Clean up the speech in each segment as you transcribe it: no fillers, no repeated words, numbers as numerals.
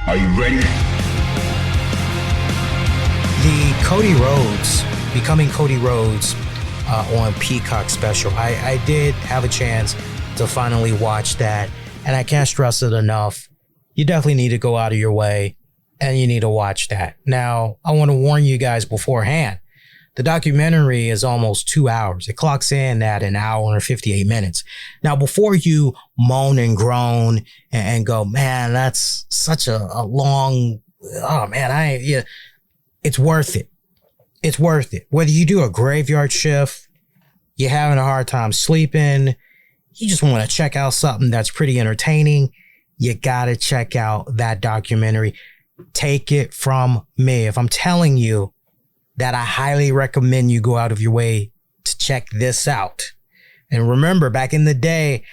Are you ready? The Cody Rhodes, Becoming Cody Rhodes on Peacock special. I did have a chance to finally watch that, and I can't stress it enough. You definitely need to go out of your way and you need to watch that. Now, I want to warn you guys beforehand. The documentary is almost 2 hours. It clocks in at an hour and 58 minutes. Now, before you moan and groan and go, man, that's such a long, oh man, it's worth it. It's worth it. Whether you do a graveyard shift, you're having a hard time sleeping, you just want to check out something that's pretty entertaining, you got to check out that documentary. Take it from me. If I'm telling you that I highly recommend you go out of your way to check this out. And remember, back in the day,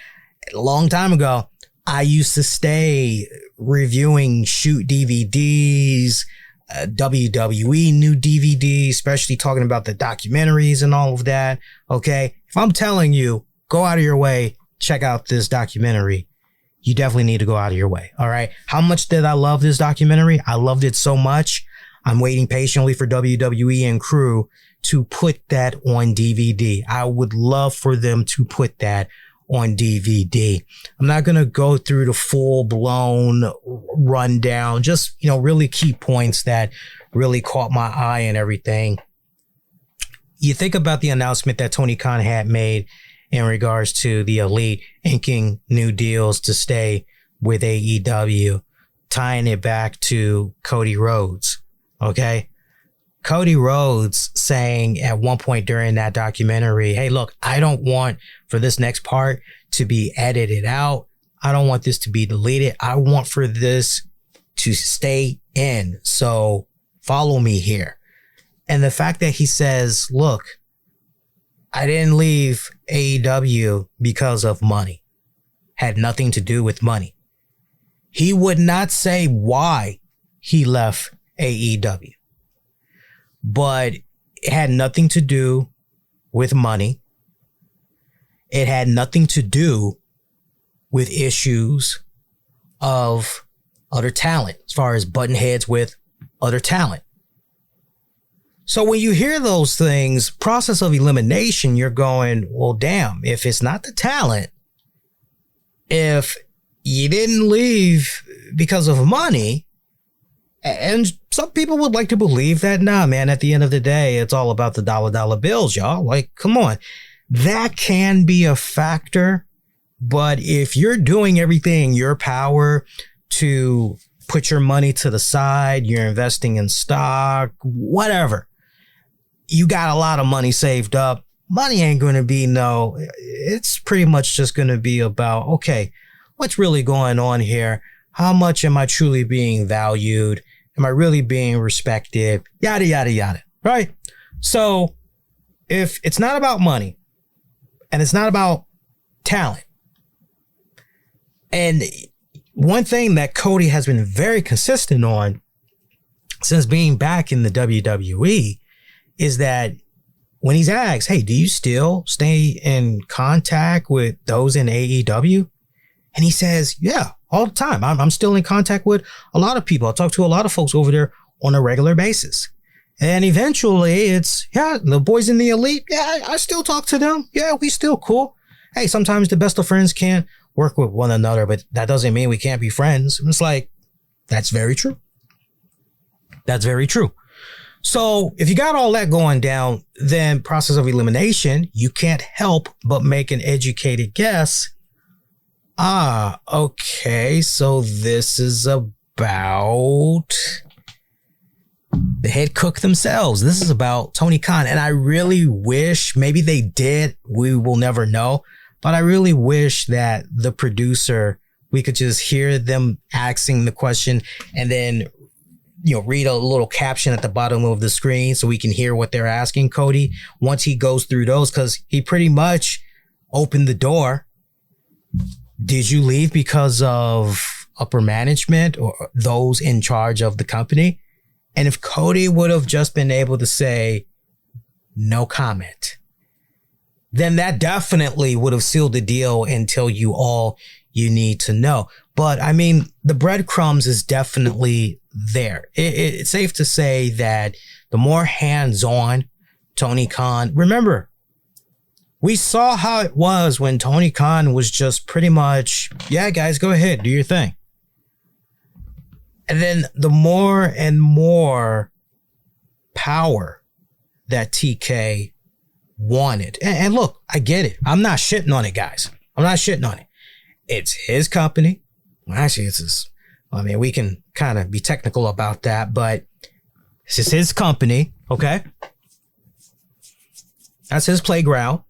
a long time ago, I used to stay reviewing shoot DVDs, WWE new DVDs, especially talking about the documentaries and all of that. Okay. If I'm telling you, go out of your way, check out this documentary, you definitely need to go out of your way. All right. How much did I love this documentary? I loved it so much. I'm waiting patiently for WWE and crew to put that on DVD. I would love for them to put that on DVD. I'm not going to go through the full blown rundown, just, really key points that really caught my eye and everything. You think about the announcement that Tony Khan had made in regards to the Elite inking new deals to stay with AEW, tying it back to Cody Rhodes. Okay. Cody Rhodes saying at one point during that documentary, hey, look, I don't want for this next part to be edited out. I don't want this to be deleted. I want for this to stay in. So follow me here. And the fact that he says, look, I didn't leave AEW because of money, had nothing to do with money. He would not say why he left AEW, but it had nothing to do with money. It had nothing to do with issues of other talent, as far as button heads with other talent. So when you hear those things, process of elimination, you're going, well, damn, if it's not the talent, if you didn't leave because of money, and some people would like to believe that, nah, man, at the end of the day, it's all about the dollar bills, y'all. Like, come on. That can be a factor. But if you're doing everything in your power to put your money to the side, you're investing in stock, whatever, you got a lot of money saved up. Money ain't going to be it's pretty much just going to be about, okay, what's really going on here? How much am I truly being valued? Am I really being respected? Yada, yada, yada. Right? So if it's not about money and it's not about talent, and one thing that Cody has been very consistent on since being back in the WWE is that when he's asked, hey, do you still stay in contact with those in AEW? And he says, yeah, all the time. I'm still in contact with a lot of people. I talk to a lot of folks over there on a regular basis. And eventually it's, yeah, the boys in the Elite, yeah, I still talk to them. Yeah, we still cool. Hey, sometimes the best of friends can't work with one another, but that doesn't mean we can't be friends. It's like, that's very true. That's very true. So if you got all that going down, then process of elimination, you can't help but make an educated guess. Okay, so this is about the head cook themselves. This is about Tony Khan. And I really wish, maybe they did, we will never know, but I really wish that the producer, we could just hear them asking the question and then, read a little caption at the bottom of the screen so we can hear what they're asking Cody once he goes through those, because he pretty much opened the door. Did you leave because of upper management or those in charge of the company? And if Cody would have just been able to say no comment, then that definitely would have sealed the deal and tell you all you need to know. But I mean, the breadcrumbs is definitely there. It's safe to say that the more hands-on Tony Khan, remember, we saw how it was when Tony Khan was just pretty much, yeah, guys, go ahead, do your thing. And then the more and more power that TK wanted. And look, I get it. I'm not shitting on it, guys. I'm not shitting on it. It's his company. Well, actually, it's his. I mean, we can kind of be technical about that, but this is his company, okay? That's his playground.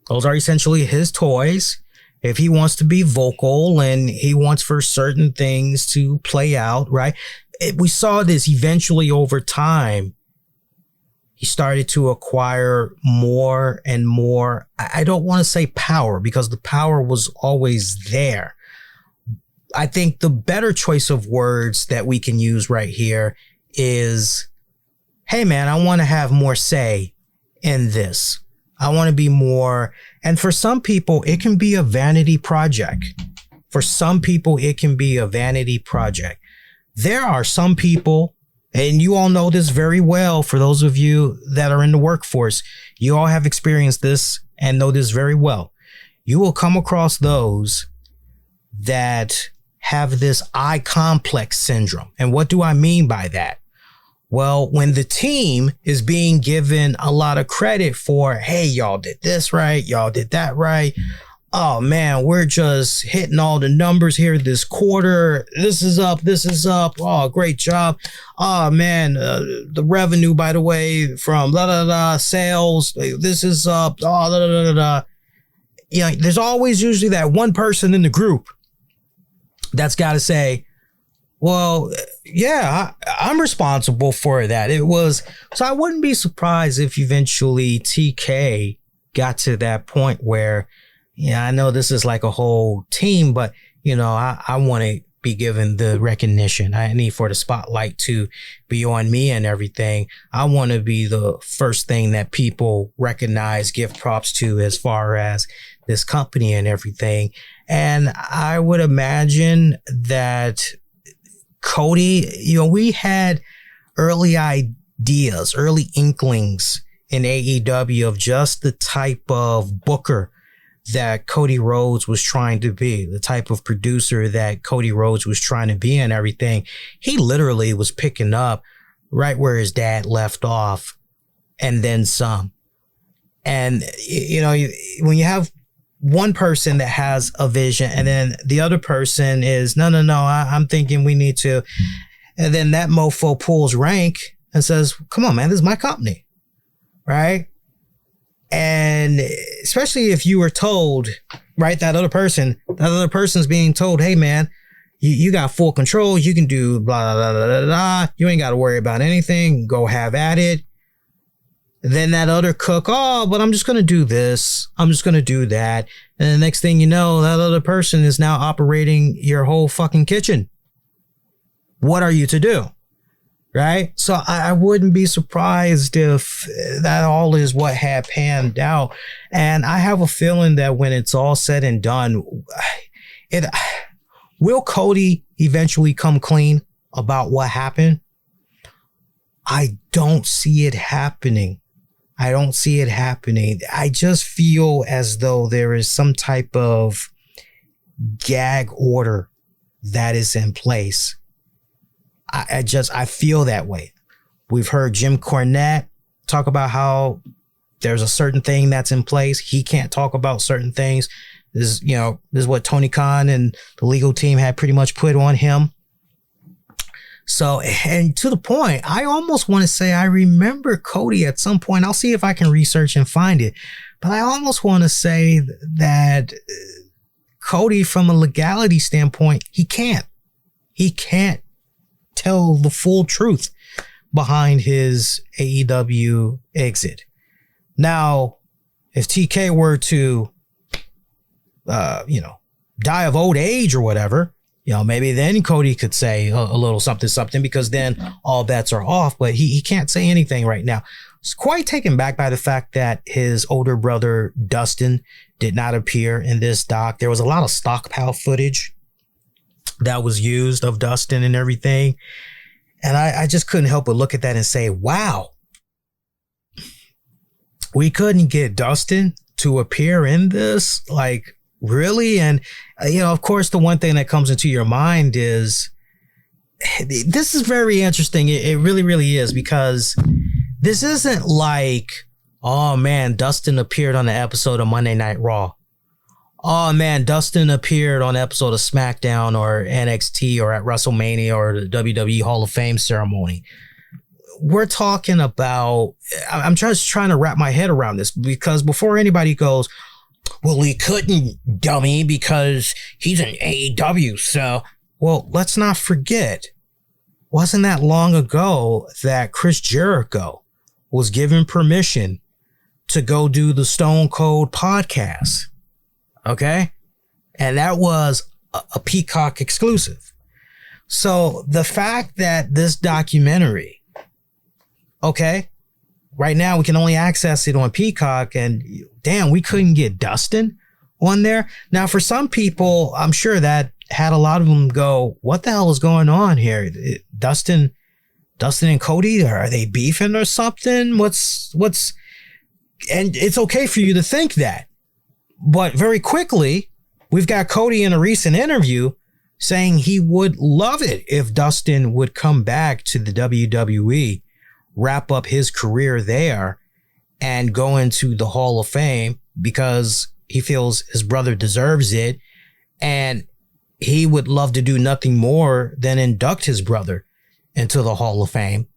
Those are essentially his toys. If he wants to be vocal and he wants for certain things to play out, right? We saw this eventually over time. He started to acquire more and more. I don't want to say power because the power was always there. I think the better choice of words that we can use right here is, hey man, I want to have more say in this. I want to be more. And for some people, it can be a vanity project. For some people, it can be a vanity project. There are some people, and you all know this very well, for those of you that are in the workforce, you all have experienced this and know this very well. You will come across those that have this I complex syndrome. And what do I mean by that? Well, when the team is being given a lot of credit for, hey, y'all did this right, y'all did that right. Oh man, we're just hitting all the numbers here this quarter. This is up. Oh, great job. Oh man, the revenue, by the way, from sales, this is up. Oh, you know, there's always usually that one person in the group that's got to say, well, yeah, I'm responsible for that. So I wouldn't be surprised if eventually TK got to that point where, yeah, I know this is like a whole team, but, you know, I want to be given the recognition. I need for the spotlight to be on me and everything. I want to be the first thing that people recognize, give props to as far as this company and everything. And I would imagine that Cody, you know, we had early ideas, early inklings in AEW of just the type of booker that Cody Rhodes was trying to be, the type of producer that Cody Rhodes was trying to be and everything. He literally was picking up right where his dad left off and then some. And, you know, when you have one person that has a vision and then the other person is, no, I'm thinking we need to. And then that mofo pulls rank and says, come on, man, this is my company. Right. And especially if you were told, right, that other person's being told, hey, man, you got full control. You can do blah, blah, blah, blah, blah. You ain't got to worry about anything. Go have at it. Then that other cook, oh, but I'm just going to do this. I'm just going to do that. And the next thing you know, that other person is now operating your whole fucking kitchen. What are you to do? Right? So I wouldn't be surprised if that all is what had panned out. And I have a feeling that when it's all said and done, will Cody eventually come clean about what happened? I don't see it happening. I just feel as though there is some type of gag order that is in place. I feel that way. We've heard Jim Cornette talk about how there's a certain thing that's in place. He can't talk about certain things. This is what Tony Khan and the legal team had pretty much put on him. So, and to the point, I almost want to say I remember Cody at some point. I'll see if I can research and find it. But I almost want to say that Cody, from a legality standpoint, he can't tell the full truth behind his AEW exit. Now, if TK were to, die of old age or whatever, maybe then Cody could say a little something, because then all bets are off, but he can't say anything right now. It's quite taken back by the fact that his older brother, Dustin, did not appear in this doc. There was a lot of stockpile footage that was used of Dustin and everything. And I just couldn't help but look at that and say, wow, we couldn't get Dustin to appear in this? Like, really? And, of course, the one thing that comes into your mind is, this is very interesting. It really, really is, because this isn't like, oh man, Dustin appeared on the episode of Monday Night Raw. Oh man, Dustin appeared on an episode of SmackDown or NXT or at WrestleMania or the WWE Hall of Fame ceremony. We're talking about, I'm just trying to wrap my head around this, because before anybody goes, well, he couldn't, dummy, because he's an AEW. So, well, let's not forget, wasn't that long ago that Chris Jericho was given permission to go do the Stone Cold podcast? Okay. And that was a Peacock exclusive. So the fact that this documentary, okay, right now we can only access it on Peacock, and damn, we couldn't get Dustin on there. Now, for some people, I'm sure that had a lot of them go, what the hell is going on here? Dustin and Cody, are they beefing or something? What's, and it's okay for you to think that. But very quickly, we've got Cody in a recent interview saying he would love it if Dustin would come back to the WWE, wrap up his career there, and go into the Hall of Fame, because he feels his brother deserves it. And he would love to do nothing more than induct his brother into the Hall of Fame.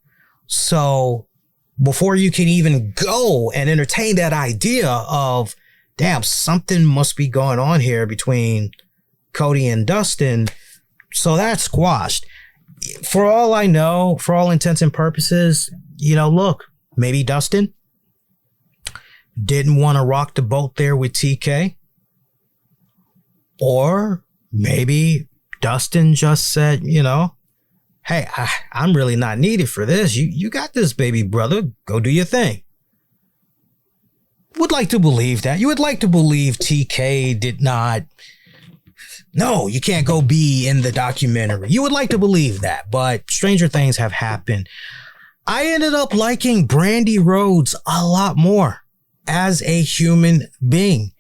So before you can even go and entertain that idea of, damn, something must be going on here between Cody and Dustin, so that's squashed. For all I know, for all intents and purposes, look, maybe Dustin didn't want to rock the boat there with TK. Or maybe Dustin just said, hey, I'm really not needed for this. You got this, baby brother. Go do your thing. Would like to believe that. You would like to believe TK did not. No, you can't go be in the documentary. You would like to believe that, but stranger things have happened. I ended up liking Brandy Rhodes a lot more as a human being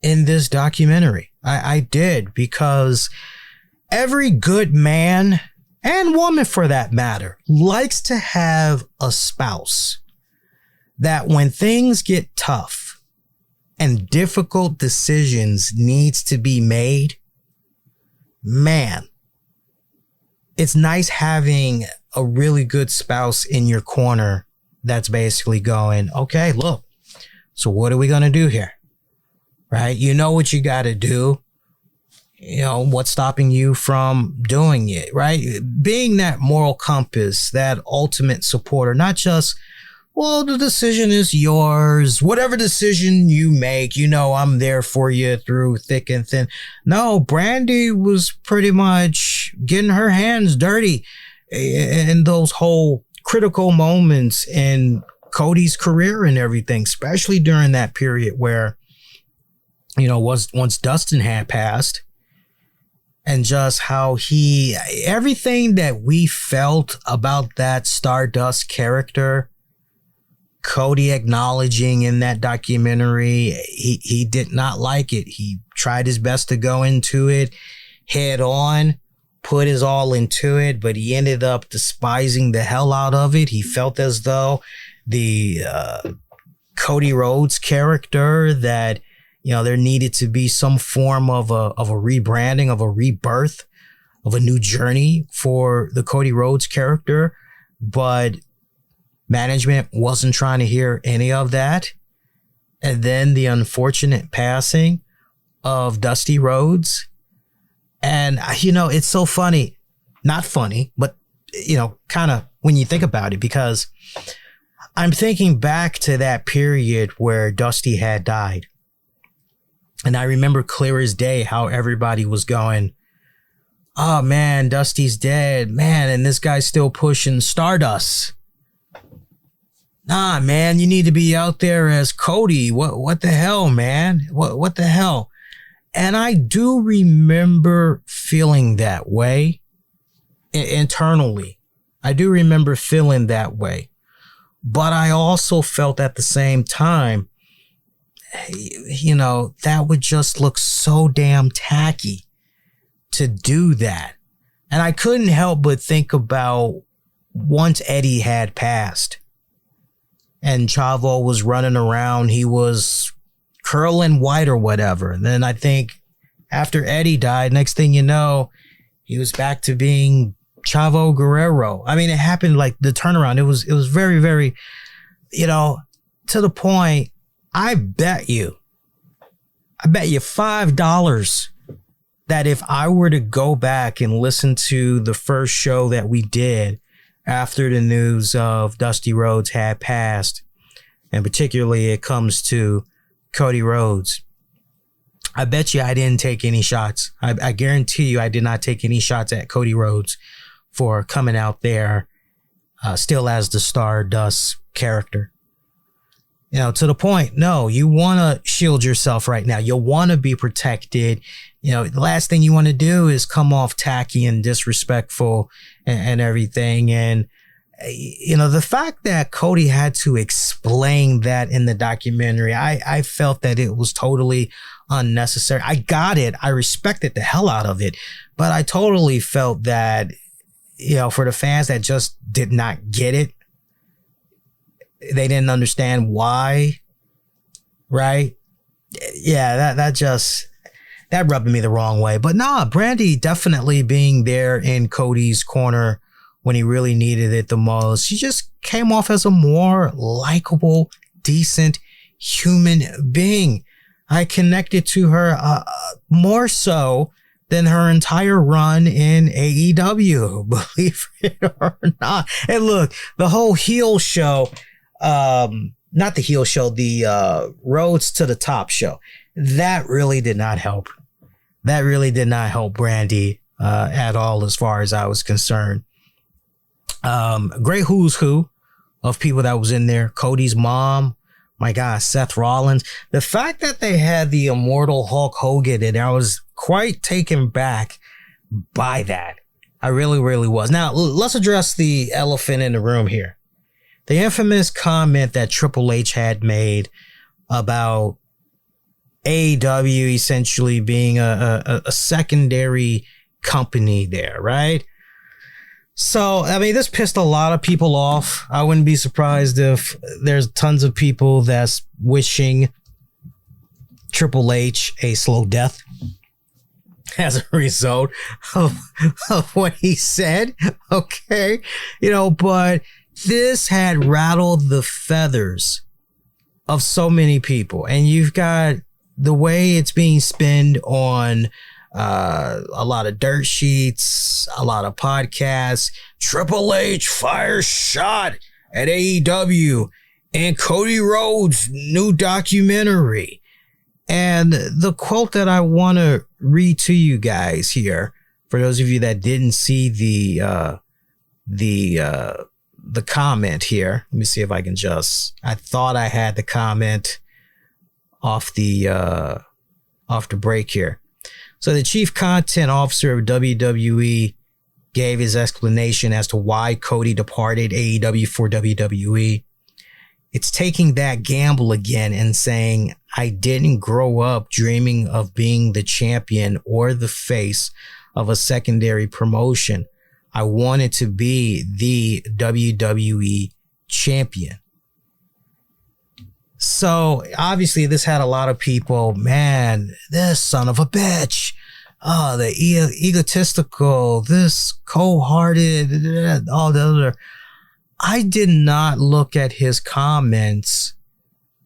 in this documentary. I did, because every good man and woman, for that matter, likes to have a spouse that when things get tough and difficult decisions needs to be made, man, it's nice having a really good spouse in your corner that's basically going, okay, look, so what are we going to do here? Right? You know what you got to do. What's stopping you from doing it, right? Being that moral compass, that ultimate supporter, not just, well, the decision is yours. Whatever decision you make, I'm there for you through thick and thin. No, Brandy was pretty much getting her hands dirty in those whole critical moments in Cody's career and everything, especially during that period where, once Dustin had passed, and just how everything that we felt about that Stardust character, Cody acknowledging in that documentary, he did not like it. He tried his best to go into it head on, put his all into it, but he ended up despising the hell out of it. He felt as though the Cody Rhodes character, that there needed to be some form of a rebranding, of a rebirth, of a new journey for the Cody Rhodes character. But management wasn't trying to hear any of that. And then the unfortunate passing of Dusty Rhodes. And, it's so funny, not funny, but, kind of when you think about it, because I'm thinking back to that period where Dusty had died. And I remember clear as day how everybody was going, oh man, Dusty's dead, man, and this guy's still pushing Stardust. Nah, man, you need to be out there as Cody. What the hell, man? What the hell? And I do remember feeling that way internally. I do remember feeling that way. But I also felt at the same time, you know, that would just look so damn tacky to do that. And I couldn't help but think about once Eddie had passed and Chavo was running around, he was curling white or whatever. And then I think after Eddie died, next thing you know, he was back to being Chavo Guerrero. I mean, it happened like the turnaround. It was very, very, you know, to the point. I bet you $5 that if I were to go back and listen to the first show that we did after the news of Dusty Rhodes had passed, and particularly it comes to Cody Rhodes, I bet you I didn't take any shots. I guarantee you I did not take any shots at Cody Rhodes for coming out there still as the Stardust character. You know, to the point, no, you want to shield yourself right now. You want to be protected. You know, the last thing you want to do is come off tacky and disrespectful and everything. And, you know, the fact that Cody had to explain that in the documentary, I felt that it was totally unnecessary. I got it. I respected the hell out of it. But I totally felt that, you know, for the fans that just did not get it, they didn't understand why, right? Yeah, that rubbed me the wrong way. But nah, Brandy definitely being there in Cody's corner when he really needed it the most. She just came off as a more likable, decent human being. I connected to her more so than her entire run in AEW, believe it or not. And look, the whole heel show, not the heel show, the Roads to the Top show, that really did not help. That really did not help Brandy at all as far as I was concerned. Great who's who of people that was in there. Cody's mom, my God, Seth Rollins. The fact that they had the immortal Hulk Hogan, and I was quite taken back by that. I really, really was. Now, let's address the elephant in the room here. The infamous comment that Triple H had made about AEW essentially being a secondary company there, right? So, I mean, this pissed a lot of people off. I wouldn't be surprised if there's tons of people that's wishing Triple H a slow death as a result of what he said. Okay. You know, but this had rattled the feathers of so many people. And you've got the way it's being spinned on a lot of dirt sheets, a lot of podcasts. Triple H fires shot at AEW and Cody Rhodes' new documentary. And the quote that I want to read to you guys here, for those of you that didn't see the comment here, let me see if I can I thought I had the comment off the break here. So the chief content officer of WWE gave his explanation as to why Cody departed AEW for WWE. It's taking that gamble again and saying, I didn't grow up dreaming of being the champion or the face of a secondary promotion. I wanted to be the WWE champion. So obviously this had a lot of people, man, this son of a bitch. Oh, the egotistical, this cold-hearted, all the other. I did not look at his comments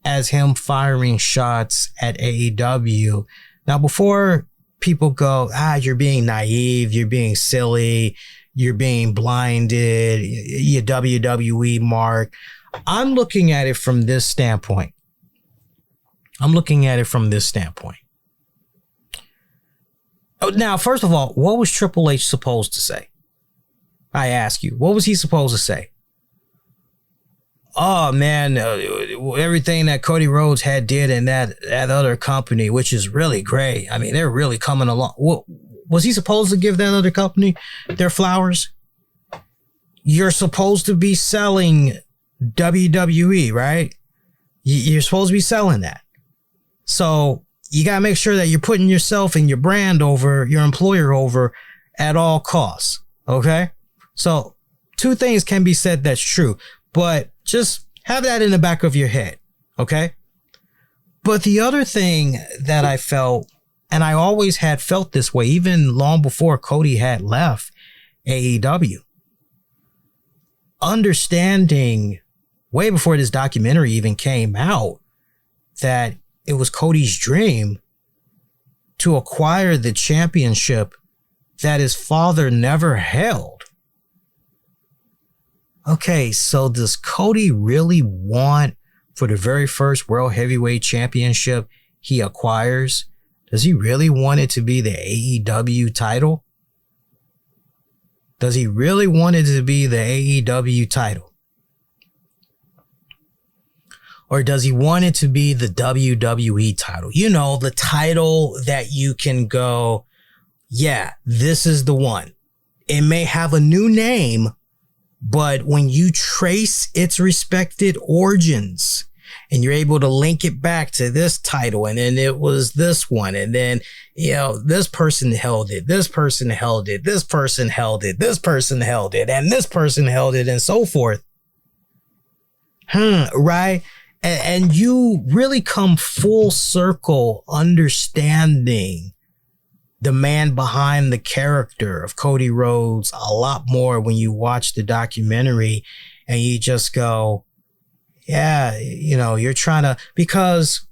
as him firing shots at AEW. Now, before people go, you're being naive, you're being silly, you're being blinded, you WWE mark. I'm looking at it from this standpoint. Now, first of all, what was Triple H supposed to say? I ask you, what was he supposed to say? oh man, everything that Cody Rhodes had did in that other company, which is really great. I mean, they're really coming along. Was he supposed to give that other company their flowers? You're supposed to be selling WWE, right? You're supposed to be selling that. So you got to make sure that you're putting yourself and your brand over, your employer over at all costs. Okay? So two things can be said that's true, but just have that in the back of your head. Okay? But the other thing that I felt, and I always had felt this way, even long before Cody had left AEW, understanding way before this documentary even came out that it was Cody's dream to acquire the championship that his father never held. Okay, so does Cody really want, for the very first World Heavyweight Championship he acquires, does he really want it to be the AEW title? Does he really want it to be the AEW title? Or does he want it to be the WWE title? You know, the title that you can go, yeah, this is the one. It may have a new name, but when you trace its respected origins and you're able to link it back to this title, and then it was this one, and then, you know, this person held it, this person held it, this person held it, this person held it, and this person held it, and so forth. Right? And you really come full circle understanding the man behind the character of Cody Rhodes a lot more when you watch the documentary and you just go, yeah, you know, you're trying to, because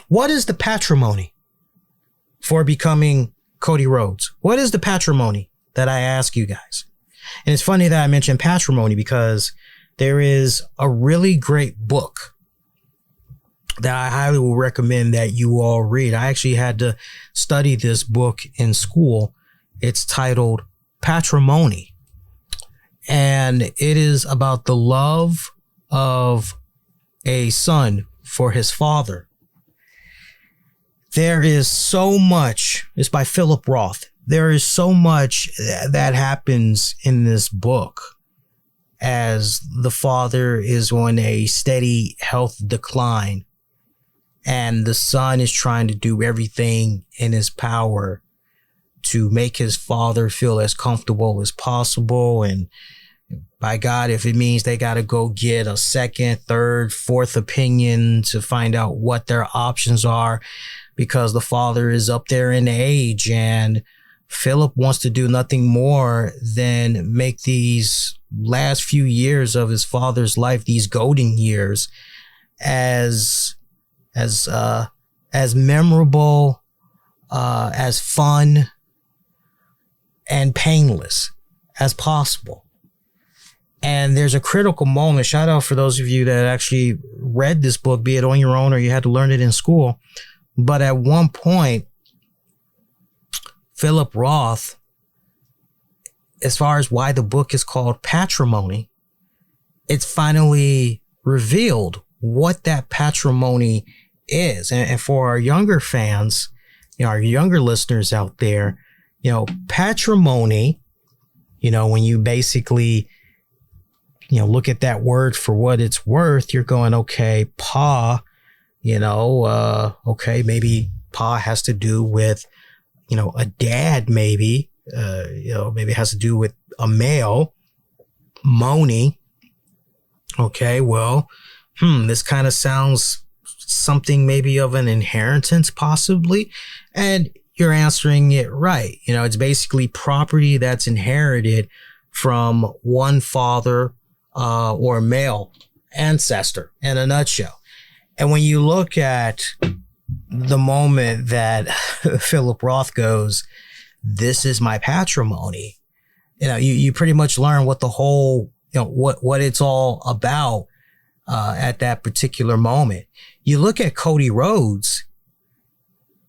what is the patrimony for becoming Cody Rhodes? What is the patrimony that I ask you guys? And it's funny that I mentioned patrimony because there is a really great book that I highly will recommend that you all read. I actually had to study this book in school. It's titled Patrimony. And it is about the love of a son for his father. There is so much, it's by Philip Roth. There is so much that happens in this book as the father is on a steady health decline. And the son is trying to do everything in his power to make his father feel as comfortable as possible. And by God, if it means they got to go get a second, third, fourth opinion to find out what their options are, because the father is up there in age and Philip wants to do nothing more than make these last few years of his father's life, these golden years, as memorable, as fun and painless as possible. And there's a critical moment. Shout out for those of you that actually read this book, be it on your own or you had to learn it in school. But at one point, Philip Roth, as far as why the book is called Patrimony, it's finally revealed what that patrimony is. And for our younger fans, you know, our younger listeners out there, you know, patrimony, you know, when you basically, you know, look at that word for what it's worth, you're going, okay, pa, you know, okay, maybe pa has to do with, you know, a dad, maybe, you know, maybe it has to do with a male. Moni. Okay, well, this kind of sounds something maybe of an inheritance, possibly. And you're answering it right. You know, it's basically property that's inherited from one father or male ancestor in a nutshell. And when you look at the moment that Philip Roth goes, this is my patrimony, you know, you pretty much learn what the whole, you know, what it's all about at that particular moment. You look at Cody Rhodes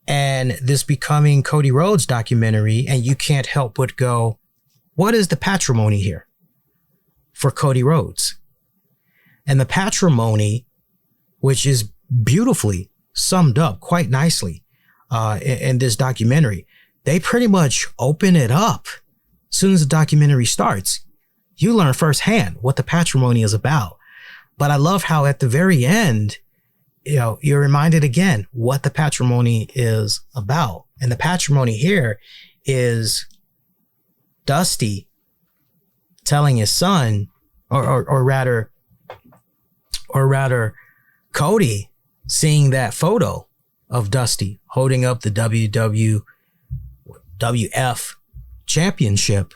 and this Becoming Cody Rhodes documentary, and you can't help but go, what is the patrimony here for Cody Rhodes? And the patrimony, which is beautifully summed up quite nicely in this documentary, they pretty much open it up. As soon as the documentary starts, you learn firsthand what the patrimony is about. But I love how at the very end, you're reminded again what the patrimony is about. And the patrimony here is Dusty telling his son, or rather, Cody seeing that photo of Dusty holding up the WWF championship.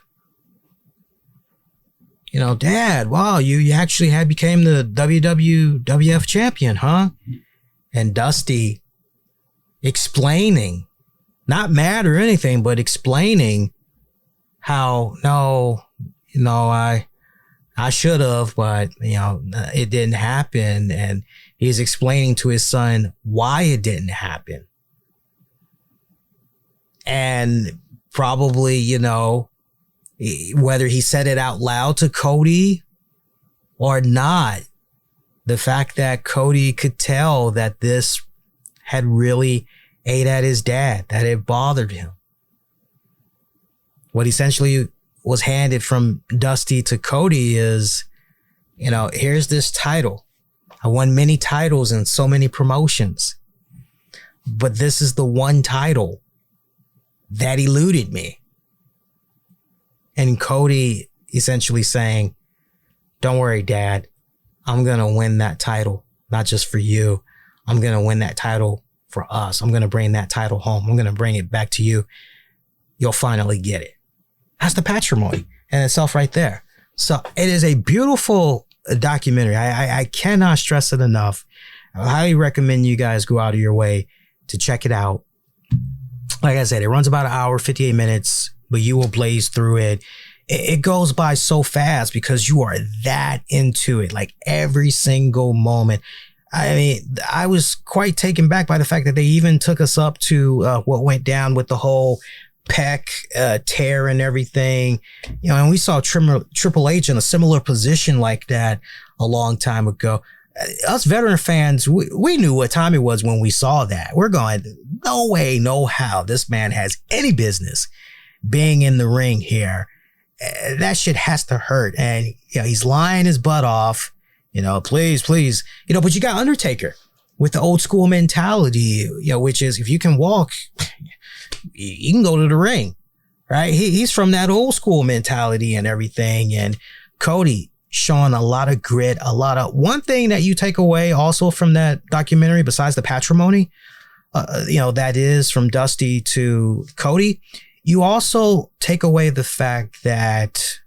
Dad, wow, you actually became the WWF champion, huh? And Dusty explaining, not mad or anything, but explaining how, no, I should have, but, it didn't happen. And he's explaining to his son why it didn't happen. And probably, whether he said it out loud to Cody or not, the fact that Cody could tell that this had really ate at his dad, that it bothered him. What essentially was handed from Dusty to Cody is, here's this title. I won many titles and so many promotions, but this is the one title that eluded me. And Cody essentially saying, don't worry, Dad, I'm going to win that title, not just for you. I'm going to win that title for us. I'm going to bring that title home. I'm going to bring it back to you. You'll finally get it. That's the patrimony in itself right there. So it is a beautiful documentary. I cannot stress it enough. I highly recommend you guys go out of your way to check it out. Like I said, it runs about an hour, 58 minutes, but you will blaze through it. It goes by so fast because you are that into it, like every single moment. I mean, I was quite taken back by the fact that they even took us up to what went down with the whole pec tear and everything, and we saw Triple H in a similar position like that a long time ago. Us veteran fans, we knew what time it was when we saw that. We're going, no way, no how this man has any business being in the ring here. That shit has to hurt. And, he's lying his butt off, please. But you got Undertaker with the old school mentality, which is if you can walk, you can go to the ring, right? He's from that old school mentality and everything. And Cody showing a lot of grit, one thing that you take away also from that documentary, besides the patrimony, that is from Dusty to Cody, you also take away the fact that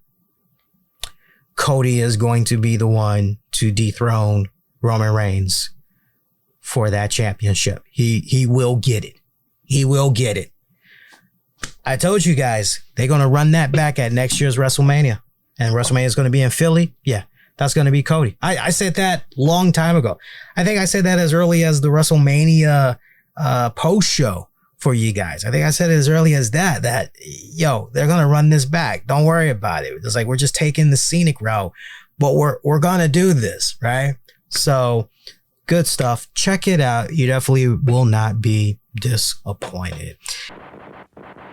Cody is going to be the one to dethrone Roman Reigns for that championship. He will get it. He will get it. I told you guys, they're going to run that back at next year's WrestleMania. And WrestleMania is going to be in Philly. Yeah, that's going to be Cody. I said that long time ago. I think I said that as early as the WrestleMania post show for you guys. I think I said it as early as that they're going to run this back. Don't worry about it. It's like, we're just taking the scenic route, but we're going to do this, right? So good stuff. Check it out. You definitely will not be disappointed.